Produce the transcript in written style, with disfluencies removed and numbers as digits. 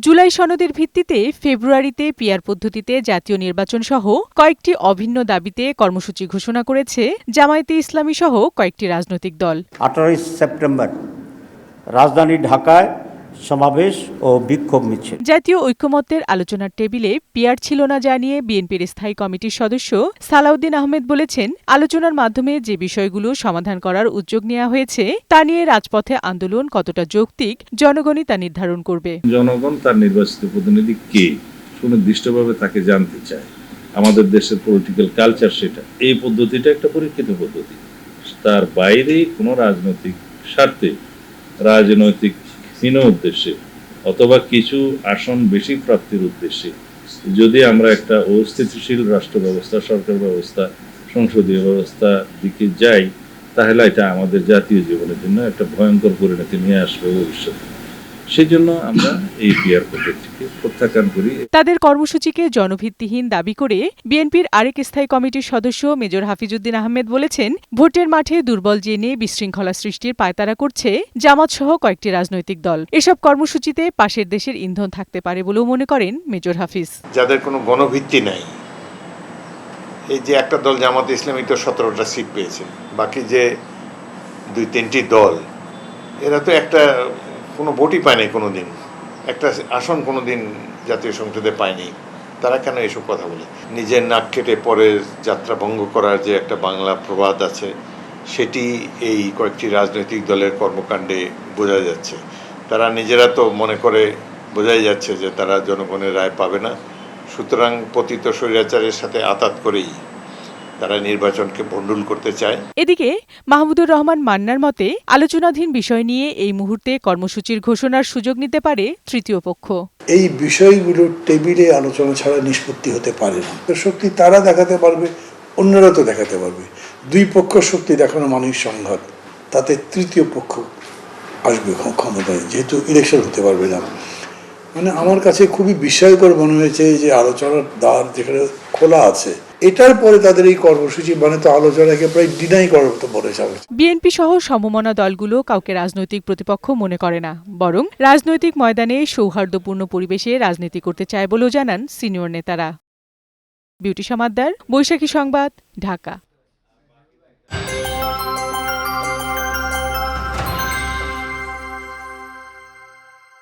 জুলাই সনদের ভিত্তিতে ফেব্রুয়ারিতে পিআর পদ্ধতিতে জাতীয় নির্বাচন সহ কয়েকটি অভিন্ন দাবিতে কর্মসূচি ঘোষণা করেছে জামায়াতে ইসলামী সহ কয়েকটি রাজনৈতিক দল। 18 সেপ্টেম্বর রাজধানী ঢাকায় সমাবেশ ও বিক্ষোভ মিছিল। জাতীয় ঐক্যমত্যের আলোচনার টেবিলে পিআর ছিল না জানিয়ে বিএনপির স্থায়ী কমিটির সদস্য সালাউদ্দিন আহমেদ বলেছেন, আলোচনার মাধ্যমে যে বিষয়গুলো সমাধান করার উদ্যোগ নেওয়া হয়েছে তা নিয়ে রাজপথে আন্দোলন কতটা যৌক্তিক জনগণই তা নির্ধারণ করবে। জনগণ তার নির্বাচিত প্রতিনিধি কে সুনির্দিষ্টভাবে তাকে জানতে চায়। আমাদের দেশের পলিটিক্যাল কালচার সেটা। এই পদ্ধতিটা একটা পরীক্ষিত পদ্ধতি। তার বাইরে কোনো রাজনৈতিক স্বার্থে, রাজনৈতিক হীন উদ্দেশ্যে অথবা কিছু আসন বেশি প্রাপ্তির উদ্দেশ্যে যদি আমরা একটা অস্থিতিশীল রাষ্ট্র ব্যবস্থা, সরকার ব্যবস্থা, সংসদীয় ব্যবস্থা দিকে যাই, তাহলে এটা আমাদের জাতীয় জীবনের জন্য একটা ভয়ঙ্কর পরিণতি নিয়ে আসবে ভবিষ্যতে। সেজন্য আমরা এই পিআর পদ্ধতিকে প্রত্যাখ্যান করি। তাদের কর্মসূচিকে জনভিত্তিহীন দাবি করে বিএনপির আরেক স্থায়ী কমিটির সদস্য মেজর হাফিজউদ্দিন আহমেদ বলেছেন, ভোটের মাঠে দুর্বল জেনে বিশৃঙ্খলা সৃষ্টির পায়তারা করছে জামাত সহ কয়েকটি রাজনৈতিক দল। এসব কর্মসূচিতে পাশের দেশের ইন্ধন থাকতে পারে বলেও মনে করেন মেজর হাফিজ। যাদের কোনো গণভিত্তি নাই, এই যে একটা দল জামাত ইসলামী তো 17টা সিট পেয়েছে, বাকি যে 2-3টি দল এরা তো একটা কোনো ভোটই পায়নি, কোনো দিন একটা আসন কোনো দিন জাতীয় সংসদে পায়নি। তারা কেন এসব কথা বলে? নিজের নাক কেটে পরের যাত্রা ভঙ্গ করার যে একটা বাংলা প্রবাদ আছে, সেটি এই কয়েকটি রাজনৈতিক দলের কর্মকাণ্ডে বোঝা যাচ্ছে। তারা নিজেরা তো মনে করে, বোঝাই যাচ্ছে যে তারা জনগণের রায় পাবে না, সুতরাং পতিত স্বৈরাচারের সাথে আঁতাত করেই তারা নির্বাচনকে ভণ্ডুল করতে চায়। এদিকে মাহমুদুর রহমান মান্নার মতে, আলোচনাধীন বিষয় নিয়ে এই মুহূর্তে কর্মসূচির ঘোষণার সুযোগ নিতে পারে তৃতীয় পক্ষ। এই বিষয়গুলো টেবিলে আলোচনা ছাড়া নিষ্পত্তি হতে পারে না। শক্তি তারা দেখাতে পারবে, অন্যরা তো দেখাতে পারবে। দুই পক্ষ শক্তি দেখানো মানুষ সংঘাত, তাতে তৃতীয় পক্ষ আসবে ক্ষমতায়, যেহেতু ইলেকশন হতে পারবে না। মানে আমার কাছে খুবই বিস্ময়কর মনে হয়েছে যে আলোচনার দ্বার যেখানে খোলা আছে, এটার পরে তাদের এই কর্মসূচি মানে তো আলোচনাকে প্রায় ডিনাই করার মতো বলে যাবে। বিএনপি সহ সমমনা দলগুলো কাউকে রাজনৈতিক প্রতিপক্ষ মনে করে না, বরং রাজনৈতিক ময়দানে সৌহার্দ্যপূর্ণ পরিবেশে রাজনীতি করতে চায় বলেও জানান সিনিয়র নেতারা। বিউটি সমাদ্দার, বৈশাখী সংবাদ, ঢাকা।